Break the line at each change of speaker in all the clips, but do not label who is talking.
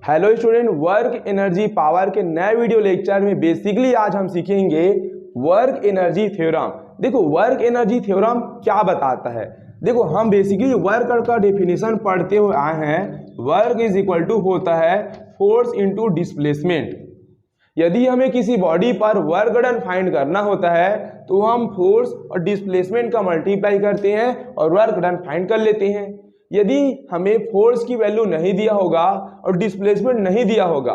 Hello student, work energy power के नए video lecture में बेसिकली आज हम सीखेंगे वर्क एनर्जी थ्योरम। देखो वर्क एनर्जी थ्योरम क्या बताता है। देखो हम बेसिकली वर्क का डेफिनेशन पढ़ते हुए आए हैं। वर्क इज इक्वल टू होता है फोर्स इनटू डिस्प्लेसमेंट। यदि हमें किसी बॉडी पर वर्क डन फाइंड करना होता है तो हम फोर्स और डिस्प्लेसमेंट का मल्टीप्लाई करते हैं और वर्क डन फाइंड कर लेते हैं। यदि हमें फोर्स की वैल्यू नहीं दिया होगा और डिस्प्लेसमेंट नहीं दिया होगा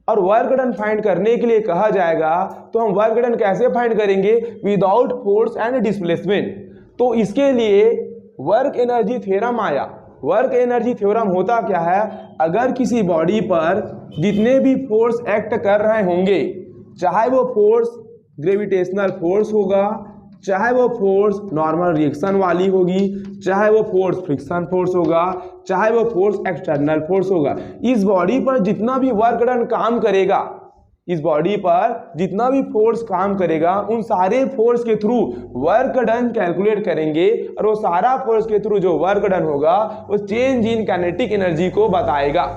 और वर्क डन फाइंड करने के लिए कहा जाएगा तो हम वर्क डन कैसे फाइंड करेंगे? Without force and displacement. तो इसके लिए वर्क एनर्जी थ्योरम आया। वर्क एनर्जी थ्योरम होता क्या है? अगर किसी बॉडी पर जितने भी फोर्स एक्ट कर रहे होंगे, चाहे वो फोर्स ग्रेविटेशनल फोर्स होगा, चाहे वो फोर्स नॉर्मल रिएक्शन वाली होगी, चाहे वो फोर्स फ्रिक्शन फोर्स होगा, चाहे वो फोर्स एक्सटर्नल फोर्स होगा, इस बॉडी पर जितना भी वर्क डन काम करेगा, इस बॉडी पर जितना भी फोर्स काम करेगा, उन सारे फोर्स के थ्रू वर्क डन कैलकुलेट करेंगे और वो सारा फोर्स के थ्रू जो वर्क डन होगा वो चेंज इन काइनेटिक एनर्जी को बताएगा।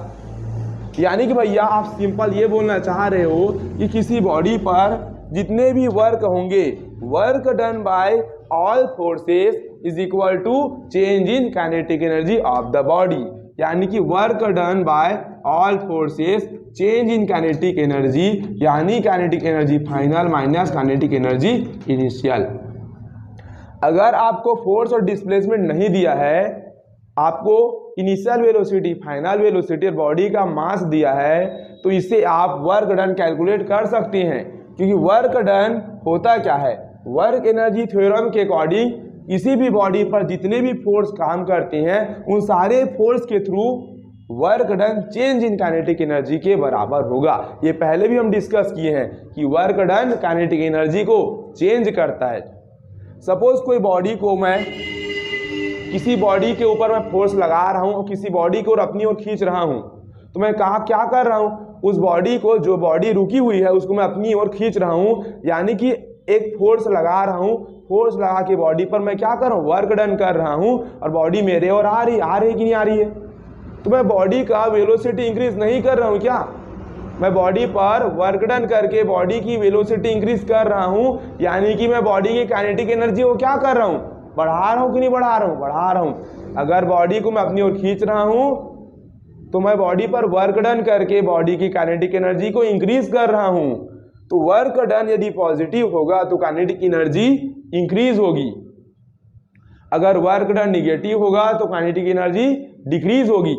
यानी कि भैया आप सिंपल ये बोलना चाह रहे हो कि किसी बॉडी पर जितने भी वर्क होंगे, work done by all forces is equal to change in kinetic energy of the body. यानी कि work done by all forces change in kinetic energy, यानी kinetic energy final minus kinetic energy initial. अगर आपको force और displacement नहीं दिया है, आपको इनिशियल वेलोसिटी, फाइनल वेलोसिटी और बॉडी का मास दिया है, तो इससे आप वर्क डन कैलकुलेट कर सकते हैं। क्योंकि वर्क डन होता क्या है? वर्क एनर्जी थ्योरम के अकॉर्डिंग किसी भी बॉडी पर जितने भी फोर्स काम करते हैं, उन सारे फोर्स के through work done change in kinetic energy के बराबर होगा। ये पहले भी हम डिस्कस किए हैं कि वर्क डन काइनेटिक एनर्जी को चेंज करता है। सपोज कोई बॉडी को मैं, किसी बॉडी के ऊपर मैं फोर्स लगा रहा हूँ और किसी बॉडी को अपनी ओर खींच रहा हूँ, तो मैं क्या कर रहा हूँ? उस बॉडी को, जो बॉडी रुकी हुई है उसको मैं अपनी ओर खींच रहा हूँ। यानी कि एक फोर्स लगा रहा हूँ, फोर्स लगा के बॉडी पर मैं क्या कर रहा हूँ? वर्क डन कर रहा हूँ और बॉडी मेरे ओर आ रही कि नहीं आ रही है? तो मैं बॉडी का वेलोसिटी इंक्रीज नहीं कर रहा हूँ क्या? मैं बॉडी पर वर्क डन करके बॉडी की वेलोसिटी इंक्रीज कर रहा हूँ। यानी कि मैं बॉडी की काइनेटिक एनर्जी को क्या कर रहा हूँ? बढ़ा रहा हूँ कि नहीं बढ़ा रहा हूँ? बढ़ा रहा हूँ। अगर बॉडी को मैं अपनी ओर खींच रहा हूँ तो मैं बॉडी पर वर्क डन करके बॉडी की काइनेटिक एनर्जी को इंक्रीज कर रहा हूं। तो वर्क डन यदि पॉजिटिव होगा तो काइनेटिक एनर्जी इंक्रीज होगी। अगर वर्क डन निगेटिव होगा तो काइनेटिक एनर्जी डिक्रीज होगी।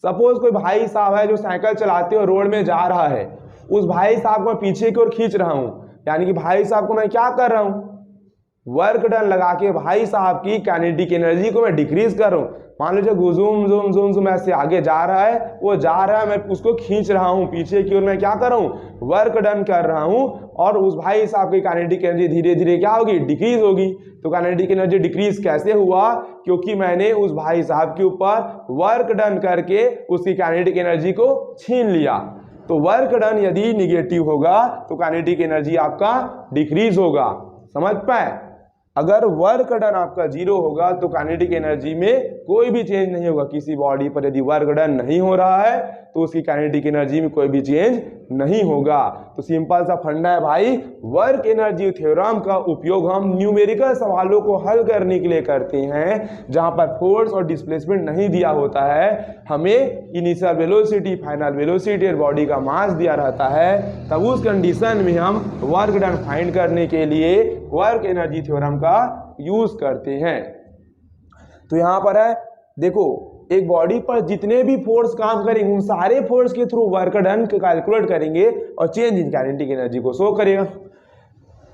सपोज कोई भाई साहब है जो साइकिल चलाते हुए रोड में जा रहा है, उस भाई साहब को मैं पीछे की ओर खींच रहा हूं। यानी कि भाई साहब को मैं क्या कर रहा हूं? वर्क डन लगा के भाई साहब की काइनेटिक एनर्जी को मैं डिक्रीज कर रहा हूं। मान लीजिए झूम झूम झूम झूम ऐसे आगे जा रहा है, वो जा रहा है, मैं उसको खींच रहा हूँ पीछे की ओर। मैं क्या कर रहा हूँ? वर्क डन कर रहा हूँ और उस भाई साहब की काइनेटिक एनर्जी धीरे धीरे क्या होगी? डिक्रीज होगी। तो काइनेटिक एनर्जी डिक्रीज कैसे हुआ? क्योंकि मैंने उस भाई साहब के ऊपर वर्क डन करके उसकी काइनेटिक एनर्जी को छीन लिया। तो वर्क डन यदि निगेटिव होगा तो काइनेटिक एनर्जी आपका डिक्रीज होगा। समझ पाए? अगर वर्क डन आपका जीरो होगा तो काइनेटिक एनर्जी में कोई भी चेंज नहीं होगा। किसी बॉडी पर यदि वर्क डन नहीं हो रहा है तो उसकी काइनेटिक एनर्जी में कोई भी चेंज नहीं होगा। तो सिंपल सा फंडा है भाई, वर्क एनर्जी थ्योरम का उपयोग हम न्यूमेरिकल सवालों को हल करने के लिए करते हैं, जहां पर फोर्स और डिस्प्लेसमेंट नहीं दिया होता है। हमें इनिशियल वेलोसिटी, फाइनल वेलोसिटी और बॉडी का मास दिया रहता है, तब उस कंडीशन में हम वर्क डन फाइंड करने के लिए वर्क एनर्जी थ्योरम का यूज करते हैं। तो यहां पर है, देखो एक बॉडी पर जितने भी फोर्स काम करेंगे, उन सारे फोर्स के थ्रू वर्क डन कैलकुलेट करेंगे और चेंज इन काइनेटिक एनर्जी को शो करेगा।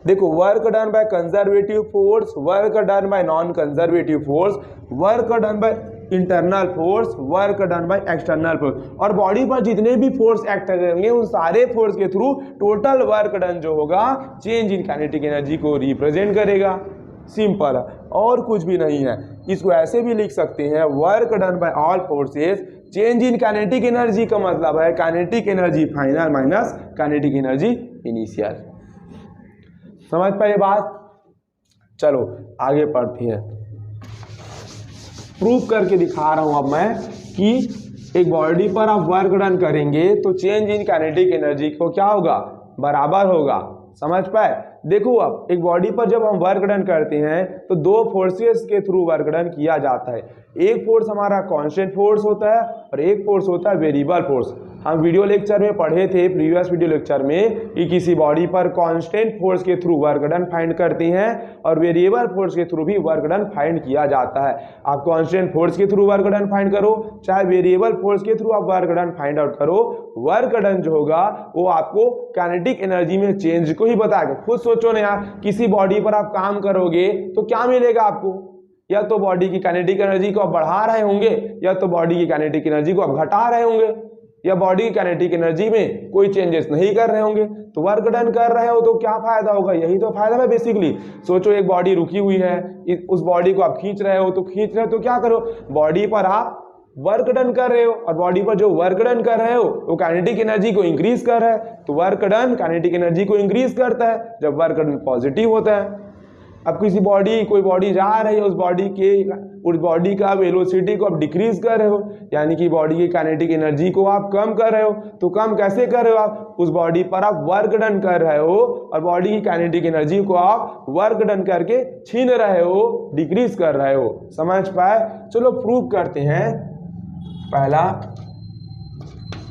देखो work done by conservative force, work done bye non conservative force, work done by internal force, work done by external force. और body पर जितने भी force act करेंगे, उन सारे फोर्स के थ्रू टोटल वर्क डन जो होगा चेंज इन काइनेटिक एनर्जी को रिप्रेजेंट करेगा। सिंपल है, और कुछ भी नहीं है। इसको ऐसे भी लिख सकते हैं, work done by all forces change in kinetic energy का मतलब है kinetic energy final minus kinetic energy initial. समझ पाए बात? चलो आगे पढ़ते हैं। प्रूफ करके दिखा रहा हूं अब मैं कि एक बॉडी पर आप वर्क डन करेंगे तो चेंज इन काइनेटिक एनर्जी को क्या होगा, बराबर होगा। समझ पाए। देखो अब एक बॉडी पर जब हम वर्क डन करते हैं तो दो फोर्सेस के थ्रू वर्क डन किया जाता है। एक फोर्स हमारा कांस्टेंट फोर्स होता है और एक फोर्स होता है वेरिएबल फोर्स। हम वीडियो लेक्चर में पढ़े थे, प्रीवियस वीडियो लेक्चर में, कि किसी बॉडी पर कांस्टेंट फोर्स के थ्रू वर्क डन फाइंड करते हैं और वेरिएबल फोर्स के थ्रू भी वर्क डन फाइंड किया जाता है। आप कांस्टेंट फोर्स के थ्रू वर्क डन फाइंड करो, चाहे वेरिएबल फोर्स के थ्रू आप वर्क डन फाइंड आउट करो, वर्क डन जो होगा वो आपको काइनेटिक एनर्जी में चेंज को ही बताएगा। खुद सोचो ना यार, किसी बॉडी पर आप काम करोगे तो क्या मिलेगा आपको, या तो बॉडी की काइनेटिक एनर्जी को आप बढ़ा रहे होंगे या तो बॉडी की काइनेटिक एनर्जी को आप घटा रहे होंगे, या बॉडी की काइनेटिक एनर्जी में कोई चेंजेस नहीं कर रहे होंगे। तो वर्क डन कर रहे हो तो क्या फायदा होगा, यही तो फायदा है बेसिकली। सोचो एक बॉडी रुकी हुई है, उस बॉडी को आप खींच रहे हो तो क्या करो, बॉडी पर आप वर्क डन कर रहे हो और बॉडी पर जो वर्क डन कर रहे हो वो काइनेटिक एनर्जी को इंक्रीज कर रहा है। तो वर्क डन काइनेटिक एनर्जी को इंक्रीज करता है जब वर्क डन पॉजिटिव होता है। अब कोई बॉडी जा रही है, उस बॉडी का वेलोसिटी को आप डिक्रीज कर रहे हो, यानी कि बॉडी की काइनेटिक एनर्जी को आप कम कर रहे हो। तो कम कैसे कर रहे हो, आप उस बॉडी पर आप वर्क डन कर रहे हो और बॉडी की काइनेटिक एनर्जी को आप वर्क डन करके छीन रहे हो, डिक्रीज कर रहे हो। समझ पाए। चलो प्रूव करते हैं। पहला,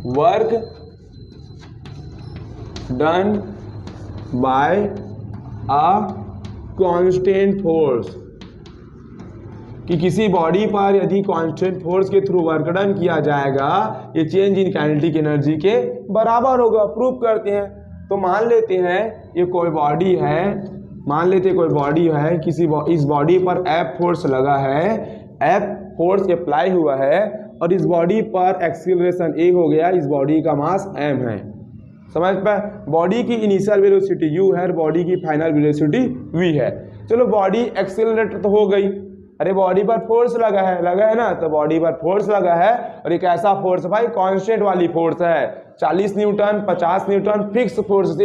work done by a constant force, कि किसी बॉडी पर यदि कांस्टेंट फोर्स के थ्रू वर्क डन किया जाएगा ये चेंज इन काइनेटिक एनर्जी के बराबर होगा। प्रूव करते हैं। तो मान लेते हैं ये कोई बॉडी है, इस बॉडी पर एफ फोर्स लगा है, एफ फोर्स अप्लाई हुआ है और इस बॉडी पर एक्सीलरेशन ए हो गया, इस बॉडी का मास m है। समझ पाए। बॉडी की इनिशियल वेलोसिटी u है और बॉडी की फाइनल वेलोसिटी v है। चलो बॉडी एक्सीलरेट तो हो गई, अरे बॉडी पर फोर्स लगा है ना, तो बॉडी पर फोर्स लगा है और एक ऐसा फोर्स भाई कांस्टेंट वाली फोर्स है, 40 न्यूटन 50 न्यूटन फिक्स फोर्स से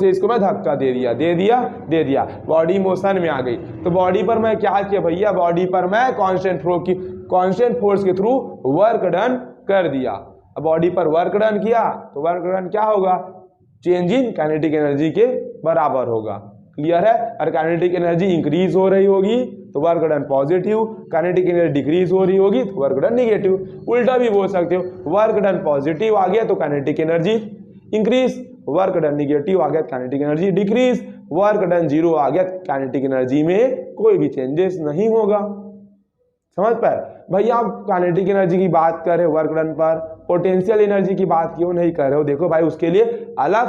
इसको मैं धक्का दे दिया, बॉडी मोशन में आ गई। तो बॉडी पर मैं क्या किया भैया, बॉडी पर मैं कांस्टेंट फोर्स के थ्रू वर्क डन कर दिया। अब बॉडी पर वर्क डन किया तो वर्क डन क्या होगा, चेंज इन काइनेटिक एनर्जी के बराबर होगा। क्लियर है। और काइनेटिक एनर्जी इंक्रीज हो रही होगी तो work done positive, kinetic energy decrease हो रही होगी तो वर्क डन निगेटिव। उल्टा भी बोल सकते हो, वर्क डन पॉजिटिव आ गया तो kinetic energy increase, work done negative आ गया kinetic energy decrease, work done zero आ गया काइनेटिक एनर्जी में कोई भी चेंजेस नहीं होगा। समझ पाए। भैया आप काइनेटिक एनर्जी की बात कर रहे हो वर्क डन पर, पोटेंशियल एनर्जी की बात क्यों नहीं कर रहे हो। देखो भाई उसके लिए अलग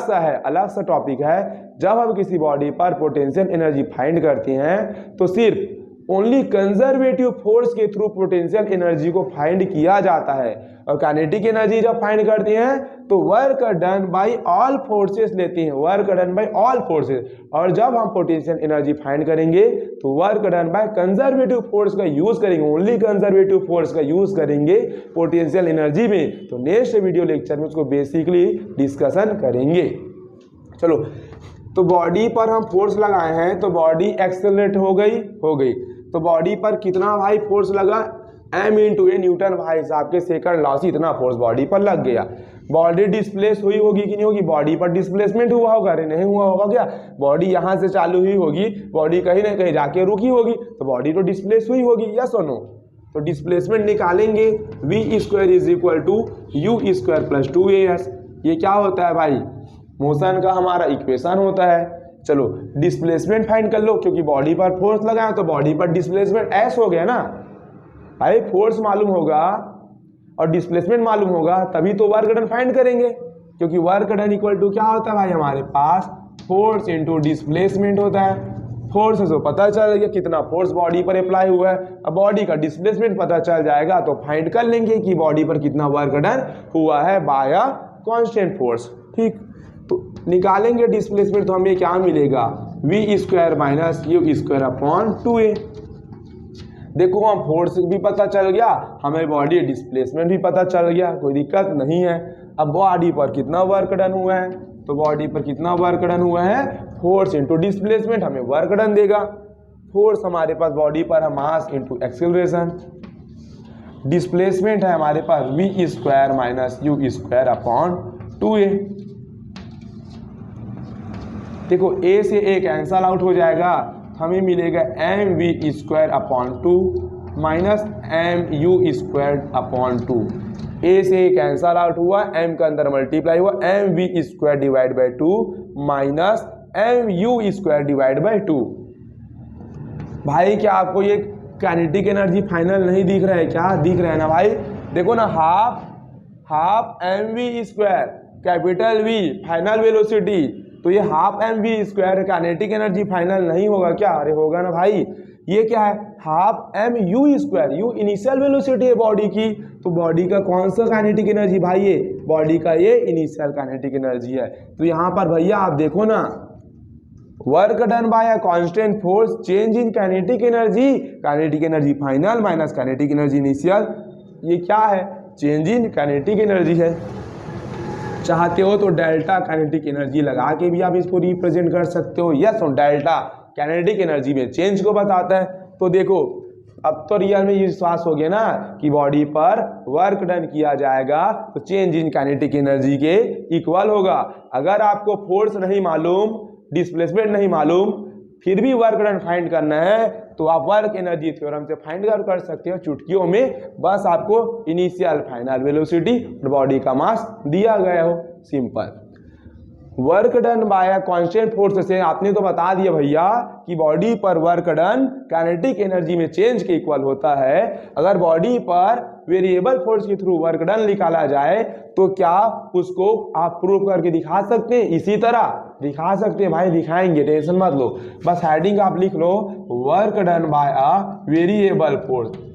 सा टॉपिक है। जब हम किसी बॉडी पर पोटेंशियल एनर्जी फाइंड करते हैं तो सिर्फ ओनली कंजर्वेटिव फोर्स के थ्रू पोटेंशियल एनर्जी को फाइंड किया जाता है, और काइनेटिक एनर्जी जब फाइंड करते हैं तो work done by all forces लेते हैं, work done by all forces. और जब हम पोटेंशियल एनर्जी फाइंड करेंगे तो work done by conservative force का यूज करेंगे, ओनली कंजर्वेटिव फोर्स का यूज करेंगे पोटेंशियल एनर्जी में। तो नेक्स्ट वीडियो लेक्चर में उसको बेसिकली डिस्कशन करेंगे। चलो, तो बॉडी पर हम फोर्स लगाए हैं तो बॉडी एक्सेलरेट हो गई। तो बॉडी पर कितना भाई फोर्स लगा, m इंटू ए न्यूटन भाई साहब के सेकंड लॉ से इतना फोर्स बॉडी पर लग गया। बॉडी डिस्प्लेस हुई होगी कि नहीं होगी, बॉडी पर डिस्प्लेसमेंट हुआ होगा, अरे नहीं हुआ होगा क्या, बॉडी यहाँ से चालू हुई होगी, बॉडी कहीं ना कहीं जाके रुकी होगी तो बॉडी तो डिस्प्लेस हुई होगी, यस और नो। तो डिस्प्लेसमेंट निकालेंगे, v square is equal to u square plus 2as। ये क्या होता है भाई, मोशन का हमारा इक्वेशन होता है। चलो डिस्प्लेसमेंट फाइंड कर लो, क्योंकि बॉडी पर फोर्स लगाया तो बॉडी पर डिस्प्लेसमेंट s हो गया ना भाई, फोर्स मालूम होगा और डिस्प्लेसमेंट मालूम होगा तभी तो वर्क डन फाइंड करेंगे, क्योंकि वर्क डन इक्वल टू क्या होता है भाई, हमारे पास फोर्स इंटू डिस्प्लेसमेंट होता है। फोर्स से पता चल गया कितना फोर्स बॉडी पर अप्लाई हुआ है, अब बॉडी का डिस्प्लेसमेंट पता चल जाएगा तो फाइंड कर लेंगे कि बॉडी पर कितना वर्क डन हुआ है बाय अ कांस्टेंट फोर्स। ठीक, तो निकालेंगे डिस्प्लेसमेंट तो हमें क्या मिलेगा, v square minus u square upon 2a। देखो हम फोर्स भी पता चल गया, हमें बॉडी डिस्प्लेसमेंट भी पता चल गया, कोई दिक्कत नहीं है। अब बॉडी पर कितना वर्क डन हुआ है, तो बॉडी पर कितना वर्क डन हुआ है, फोर्स इंटू डिस्प्लेसमेंट हमें वर्क डन देगा। फोर्स हमारे पास बॉडी पर है मास इंटू एक्सेलरेशन। डिस्प्लेसमेंट है हमारे पास v square minus u square upon 2a। देखो a से a कैंसल आउट हो जाएगा, हमें मिलेगा mv square upon 2 minus mu square upon 2। a से कैंसल आउट हुआ, m का अंदर मल्टीप्लाई हुआ, mv square divide by 2 minus mu square divide by 2। भाई क्या आपको ये काइनेटिक एनर्जी फाइनल नहीं दिख रहा है? क्या दिख रहा है ना भाई? देखो ना, half mv square capital V final velocity, तो ये half mv square kinetic energy final नहीं होगा क्या? अरे होगा ना भाई। ये क्या है? Half mu square, u initial velocity है बॉडी की, तो बॉडी का कौन सा काइनेटिक एनर्जी भाई? ये बॉडी का ये इनिशियल काइनेटिक एनर्जी है। तो यहाँ पर भैया आप देखो ना, work done by a constant force change in kinetic energy final minus kinetic energy initial, ये क्या है? चेंज इन काइनेटिक एनर्जी है। चाहते हो तो डेल्टा काइनेटिक एनर्जी लगा के भी आप इसको रिप्रेजेंट कर सकते हो। यस, डेल्टा काइनेटिक एनर्जी में चेंज को बताता है। तो देखो अब तो रियल में विश्वास हो गया ना कि बॉडी पर वर्क डन किया जाएगा तो चेंज इन काइनेटिक एनर्जी के इक्वल होगा। अगर आपको फोर्स नहीं मालूम, डिस्प्लेसमेंट नहीं मालूम, फिर भी वर्क डन फाइंड करना है तो आप वर्क एनर्जी थ्योरम से फाइंड कर सकते हो चुटकियों में। बस आपको इनिशियल फाइनल वेलोसिटी और बॉडी का मास दिया गया हो, simple. Work done by a constant force से आपने तो बता दिया भैया कि बॉडी पर वर्क डन काइनेटिक एनर्जी में चेंज के इक्वल होता है। अगर बॉडी पर वेरिएबल फोर्स के थ्रू वर्क डन निकाला जाए तो क्या उसको आप प्रूव करके दिखा सकते हैं? इसी तरह दिखा सकते हैं भाई, दिखाएंगे, टेंशन मत लो। बस हेडिंग आप लिख लो, work done by a variable force.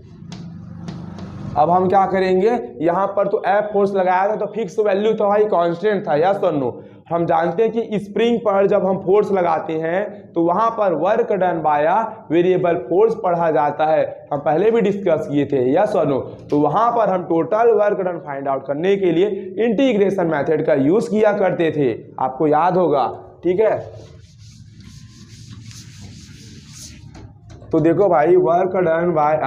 अब हम क्या करेंगे, यहाँ पर तो F फोर्स लगाया था तो फिक्स वैल्यू तो भाई कांस्टेंट था, यस और नो। हम जानते हैं कि स्प्रिंग पर जब हम फोर्स लगाते हैं तो वहां पर work done by variable force पढ़ा जाता है, हम पहले भी डिस्कस किए थे, यस और नो। तो वहां पर हम total work done find out करने के लिए इंटीग्रेशन मेथड का यूज किया करते थे, आपको याद होगा, ठीक है। तो देखो भाई, work done by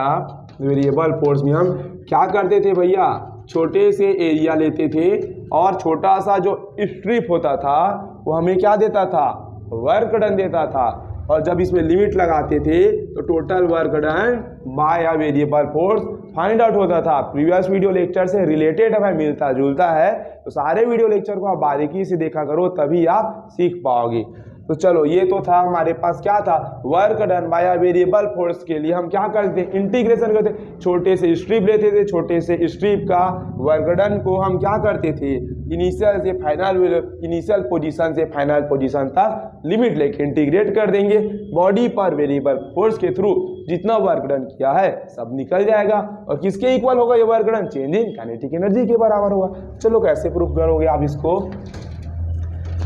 variable force में हम क्या करते थे भैया, छोटे से एरिया लेते थे और छोटा सा जो स्ट्रिप होता था वो हमें क्या देता था? वर्क डन देता था। और जब इसमें लिमिट लगाते थे तो total work done by variable force find out होता था। प्रीवियस वीडियो लेक्चर से रिलेटेड है भाई, मिलता जुलता है, तो सारे वीडियो लेक्चर को आप बारीकी से देखा करो, तभी आप सीख पाओगे। तो चलो, ये तो था हमारे पास, क्या था? Work done by variable force के लिए हम क्या करते थे? इंटीग्रेशन करते, छोटे से स्ट्रिप लेते थे, छोटे से स्ट्रिप का वर्क डन को हम क्या करते थे? इनिशियल से फाइनल, इनिशियल पोजीशन से फाइनल पोजीशन तक लिमिट लेके इंटीग्रेट कर देंगे। बॉडी पर वेरिएबल फोर्स के थ्रू जितना वर्क डन किया है सब निकल जाएगा। और किसके इक्वल होगा ये work done? Change in kinetic energy के बराबर होगा। चलो, कैसे प्रूफ करोगे आप इसको?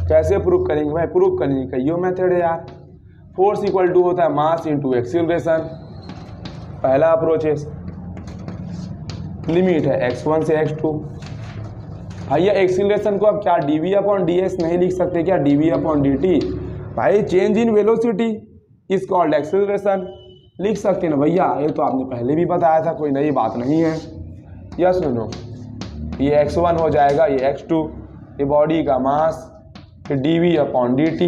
कैसे प्रूफ करेंगे भाई? प्रूफ करने का यो मेथड है यार, फोर्स इक्वल टू होता है मास इनटू एक्सीलरेशन, पहला अप्रोच है। लिमिट है x1 से x2। भैया एक्सीलरेशन को अब क्या dv अपॉन ds नहीं लिख सकते क्या? dv upon dt। भाई change in velocity is called acceleration, लिख सकते ना भैया, ये तो आपने पहले भी बताया था, कोई नई बात नहीं है। यस नो, ये x1 हो जाएगा, ये x2, ये बॉडी का मास, dv अपॉन dt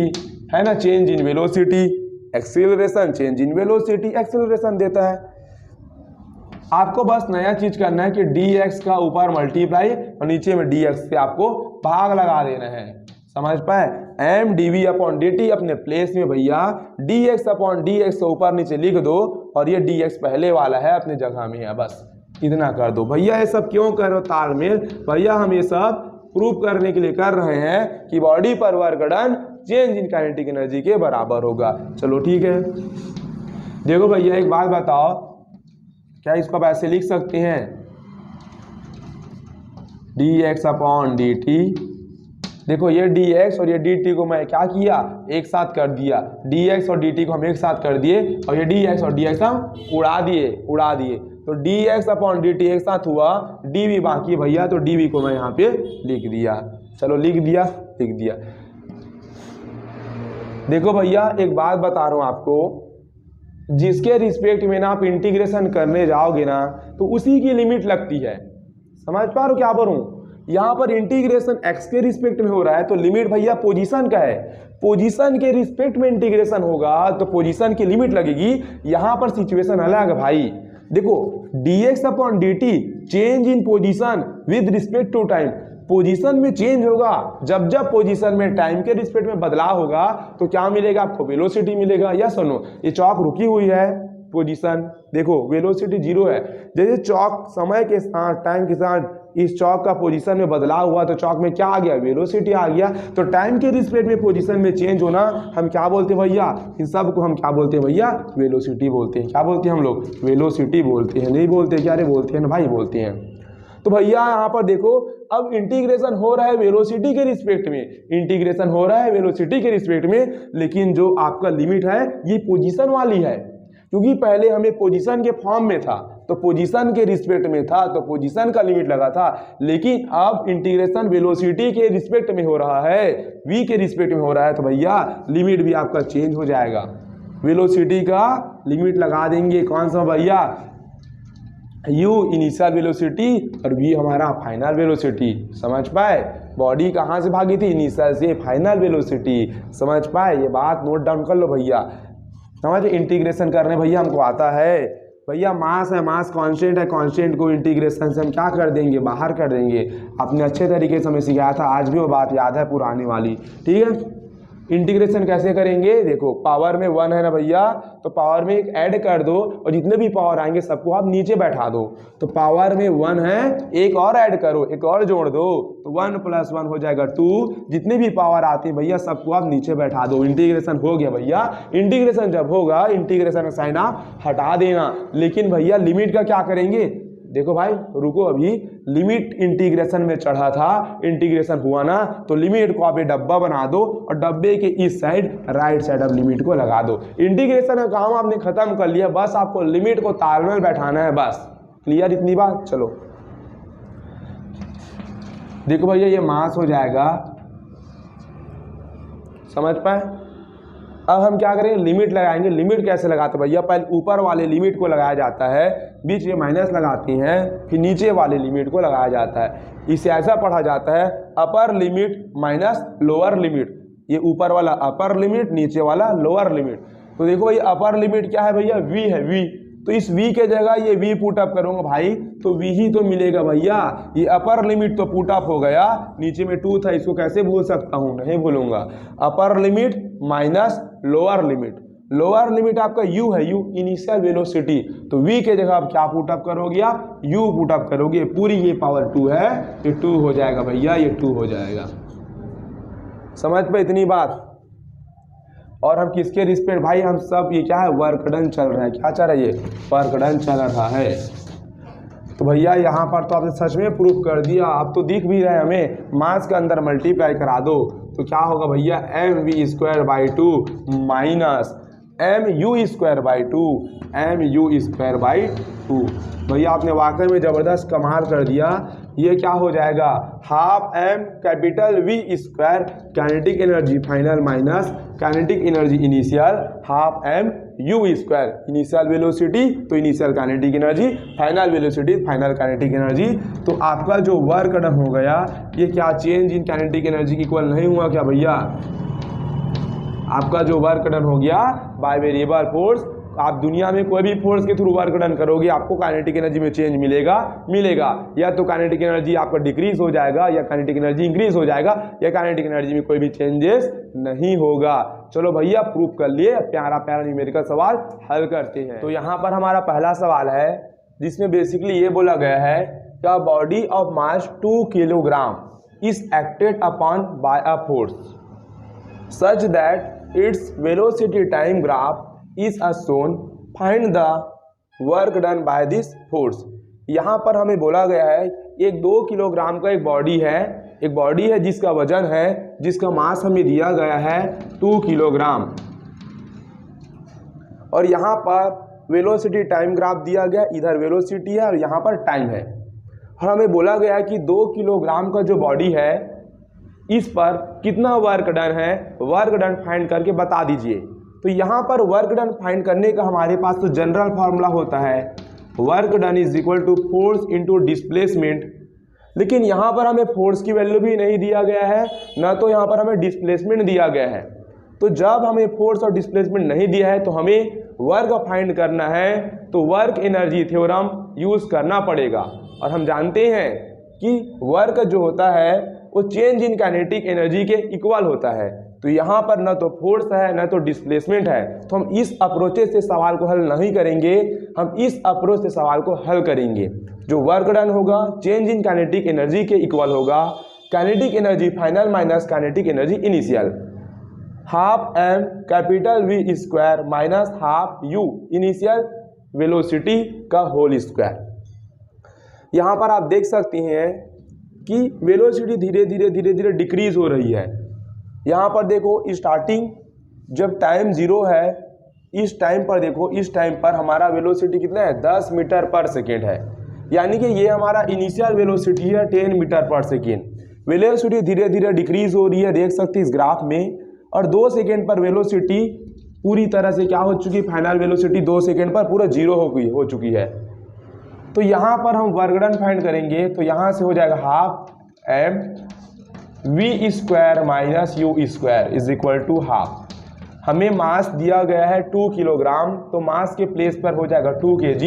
है ना, change in velocity, acceleration, change in velocity, acceleration देता है। आपको बस नया चीज करना है कि dx का ऊपर मल्टीप्लाई और नीचे में dx से आपको भाग लगा देना है, समझ पाए? m dv अपॉन dt अपने प्लेस में भैया dx अपॉन dx से ऊपर नीचे लिख दो और ये dx पहले वाला है अपने जगह में है, बस इतना कर दो। भैया ये सब क्यों करो तालमेल? भैया हम ये सब प्रूव करने के लिए कर रहे हैं कि बॉडी पर work done change in kinetic energy के बराबर होगा। चलो ठीक है, देखो भैया एक बात बताओ, क्या इसको आप ऐसे लिख सकते हैं? dx upon dt। देखो ये dx और ये dt को मैं क्या किया? एक साथ कर दिया, dx और dt को हम एक साथ कर दिए और ये dx और dx हम उड़ा दिए। तो dx अपॉन dt एक साथ हुआ, dv बाकी भैया, तो dv को मैं यहाँ पे लिख दिया। चलो लिख दिया। देखो भैया एक बात बता रहा हूँ आपको, जिसके रिस्पेक्ट में ना आप इंटीग्रेशन करने जाओगे ना तो उसी की लिमिट लगती है। समझ पा रहे हो क्या बोल रहा हूँ? यहाँ पर इंटीग्रेशन x के रिस्पेक्ट में हो रहा है तो लिमिट भैया पोजीशन का है, पोजीशन के रिस्पेक्ट में इंटीग्रेशन होगा तो पोजीशन की लिमिट लगेगी। यहाँ पर सिचुएशन अलग है भाई। देखो dx upon dt change in position with respect to time, पोजीशन में चेंज होगा जब जब पोजीशन में टाइम के रिस्पेक्ट में बदलाव होगा तो क्या मिलेगा आपको? वेलोसिटी मिलेगा। या सुनो, ये चौक रुकी हुई है पोजीशन, देखो वेलोसिटी 0 है। जैसे चौक समय के साथ टाइम के साथ इस चौक का पोजीशन में बदलाव हुआ तो चौक में क्या आ गया? वेलोसिटी आ गया। तो टाइम के रिस्पेक्ट में पोजीशन में चेंज होना हम क्या बोलते हैं भैया? इन सब को हम क्या बोलते हैं भैया? वेलोसिटी बोलते हैं। क्या बोलते हैं हम लोग? वेलोसिटी बोलते हैं। नहीं बोलते क्या? अरे बोलते हैं ना भाई, बोलते हैं। तो भैया यहाँ पर देखो अब इंटीग्रेशन हो रहा है वेलोसिटी के रिस्पेक्ट में, इंटीग्रेशन हो रहा है वेलोसिटी के रिस्पेक्ट में, लेकिन जो आपका लिमिट है ये पोजीशन वाली है, क्योंकि पहले हमें पोजीशन के फॉर्म में था तो पोजीशन के रिस्पेक्ट में था तो पोजीशन का लिमिट लगा था, लेकिन अब इंटीग्रेशन वेलोसिटी के रिस्पेक्ट में हो रहा है, v के रिस्पेक्ट में हो रहा है तो भैया लिमिट भी आपका चेंज हो जाएगा। वेलोसिटी का लिमिट लगा देंगे, कौन सा भैया? u इनिशियल वेलोसिटी और v हमारा फाइनल वेलोसिटी। समझ पाए? बॉडी कहाँ से भागी थी? इनिशियल से फाइनल वेलोसिटी। समझ पाए? ये बात नोट डाउन कर लो भैया। समझ? इंटीग्रेशन करने भैया हमको आता है। भैया मास है, मास कांस्टेंट है, कांस्टेंट को इंटीग्रेशन से हम क्या कर देंगे? बाहर कर देंगे। आपने अच्छे तरीके से हमें सिखाया था, आज भी वो बात याद है पुरानी वाली। ठीक है, इंटीग्रेशन कैसे करेंगे? देखो पावर में 1 है ना भैया, तो पावर में एक ऐड कर दो और जितने भी पावर आएंगे सबको आप नीचे बैठा दो। तो पावर में 1 है, एक और ऐड करो, एक और जोड़ दो तो 1 + 1 हो जाएगा 2। जितने भी पावर आते हैं भैया सबको आप नीचे बैठा दो। इंटीग्रेशन हो गया भैया। इंटीग्रेशन जब होगा इंटीग्रेशन का साइन आप हटा देना, लेकिन भैया लिमिट का क्या करेंगे? देखो भाई रुको, अभी लिमिट इंटीग्रेशन में चढ़ा था, इंटीग्रेशन हुआ ना तो लिमिट को आप ये डब्बा बना दो और डब्बे के इस साइड राइट साइड अब लिमिट को लगा दो। इंटीग्रेशन का काम आपने खत्म कर लिया, बस आपको लिमिट को तालमेल बैठाना है बस। क्लियर इतनी बात? चलो देखो भैया ये मास हो जाएगा। समझ पाए? अब हम क्या करेंगे? लिमिट लगाएंगे। लिमिट कैसे लगाते हैं भैया? पहले ऊपर वाले लिमिट को लगाया जाता है, बीच में माइनस लगाती हैं, फिर नीचे वाले लिमिट को लगाया जाता है। इसे ऐसा पढ़ा जाता है upper limit minus lower limit. ये ऊपर वाला अपर लिमिट, नीचे वाला लोअर लिमिट। तो देखो भाई अपर लिमिट क्या है भैया? v है, v। तो इस v के जगह ये v पुट अप करूंगा भाई तो v ही तो मिलेगा भैया। ये अपर लिमिट तो पुट अप हो गया, नीचे में 2 था, इसको कैसे भूल सकता हूँ? नहीं भूलूंगा। Upper limit minus lower limit, lower limit आपका u है, u इनिशियल वेलोसिटी। तो v के जगह आप क्या पुट अप करोगे? आप u पुट अप करोगे। पूरी ये पावर 2 है, ये 2 हो जाएगा भैया, ये 2 हो जाएगा। समझ पे इतनी बात? और हम किसके रिस्पेक्ट भाई? हम सब ये क्या है? वर्क डन चल रहा है। क्या चल रहा है? ये वर्क डन चल रहा है। तो भैया यहाँ पर तो आपने सच में प्रूफ कर दिया, अब तो दिख भी रहा है हमें। मास के अंदर मल्टीप्लाई करा दो तो क्या होगा भैया? mv² माइनस mu²/2 भैया आपने वाकई में ज़बरदस्त कमाल कर दिया। ये क्या हो जाएगा? Half m capital V² kinetic energy final minus kinetic energy initial half m u² initial velocity तो initial kinetic energy, final velocity final kinetic energy. तो आपका जो वर्क डन हो गया ये क्या चेंज इन काइनेटिक एनर्जी की इक्वल नहीं हुआ क्या भैया? आपका जो वर्क डन हो गया बाय वेरिएबल फोर्स, आप दुनिया में कोई भी फोर्स के थ्रू वर्क डन करोगे आपको काइनेटिक एनर्जी में चेंज मिलेगा। या तो काइनेटिक एनर्जी आपका डिक्रीज हो जाएगा या काइनेटिक एनर्जी इंक्रीज हो जाएगा, या काइनेटिक एनर्जी में कोई भी चेंजेस नहीं होगा। चलो भैया प्रूफ कर लिए, प्यारा प्यारा न्यूमेरिकल सवाल हल करते हैं। तो यहाँ पर हमारा पहला सवाल है जिसमें बेसिकली ये बोला गया है the body of mass 2 kilogram is acted upon bye a force such that its velocity time graph is as shown. Find the work done by this force. यहाँ पर हमें बोला गया है एक 2 किलोग्राम का एक बॉडी है जिसका वजन है, जिसका मास हमें दिया गया है 2 किलोग्राम, और यहाँ पर वेलोसिटी टाइम ग्राफ दिया गया, इधर वेलोसिटी है और यहाँ पर टाइम है। और हमें बोला गया है कि 2 किलोग्राम का जो बॉडी है इस पर कितना वर्क डन है, वर्क डन फाइंड करके बता दीजिए। तो यहाँ पर वर्क डन फाइंड करने का हमारे पास तो जनरल फार्मूला होता है work done is equal to force into displacement. लेकिन यहाँ पर हमें फोर्स की वैल्यू भी नहीं दिया गया है, ना तो यहाँ पर हमें डिस्प्लेसमेंट दिया गया है। तो जब हमें फोर्स और डिस्प्लेसमेंट नहीं दिया है तो हमें वर्क फाइंड करना है, तो वर्क एनर्जी थ्योरम यूज करना पड़ेगा। और हम जानते हैं कि वर्क जो होता है वो चेंज इन काइनेटिक एनर्जी के इक्वल होता है। तो यहाँ पर न तो फोर्स है न तो डिस्प्लेसमेंट है, तो हम इस अप्रोचेस से सवाल को हल नहीं करेंगे, हम इस अप्रोच से सवाल को हल करेंगे। जो वर्क डन होगा चेंज इन काइनेटिक एनर्जी के इक्वल होगा, kinetic energy final minus kinetic energy initial, half m capital v square minus half u initial velocity का होल स्क्वायर। यहाँ पर आप देख सकते हैं कि वेलोसिटी धीरे धीरे डिक्रीज हो रही है। यहाँ पर देखो स्टार्टिंग जब टाइम 0 है, इस टाइम पर देखो, इस टाइम पर हमारा वेलोसिटी कितना है 10 मीटर पर सेकेंड है, यानी कि ये हमारा इनिशियल वेलोसिटी है 10 मीटर पर सेकेंड। वेलोसिटी धीरे धीरे डिक्रीज हो रही है, देख सकते हैं इस ग्राफ में। और 2 सेकेंड पर वेलोसिटी पूरी तरह से क्या हो चुकी है, फाइनल वेलोसिटी 2 सेकेंड पर पूरा 0 हो चुकी है। तो यहाँ पर हम वर्क डन फाइंड करेंगे, तो यहाँ से हो जाएगा half M v square minus u square is equal to half. हमें मास दिया गया है 2 किलोग्राम, तो मास के प्लेस पर हो जाएगा 2 kg।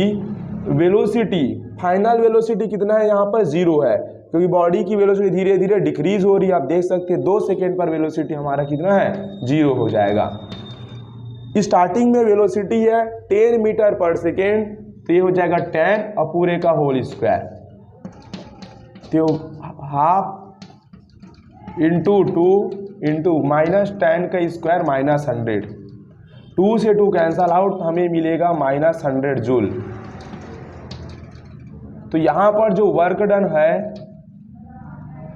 वेलोसिटी फाइनल वेलोसिटी कितना है, यहाँ पर 0 है, क्योंकि बॉडी की वेलोसिटी धीरे धीरे डिक्रीज हो रही है। आप देख सकते हैं 2 सेकेंड पर वेलोसिटी हमारा कितना है 0 हो जाएगा। स्टार्टिंग में वेलोसिटी है 10 मीटर पर सेकेंड, तो ये हो जाएगा 10 और पूरे का होल स्क्वायर, तो हाफ इंटू 2 इंटू माइनस 10 का स्क्वायर माइनस 100, 2 से 2 कैंसल आउट, हमें मिलेगा माइनस 100 जूल। तो यहाँ पर जो वर्क डन है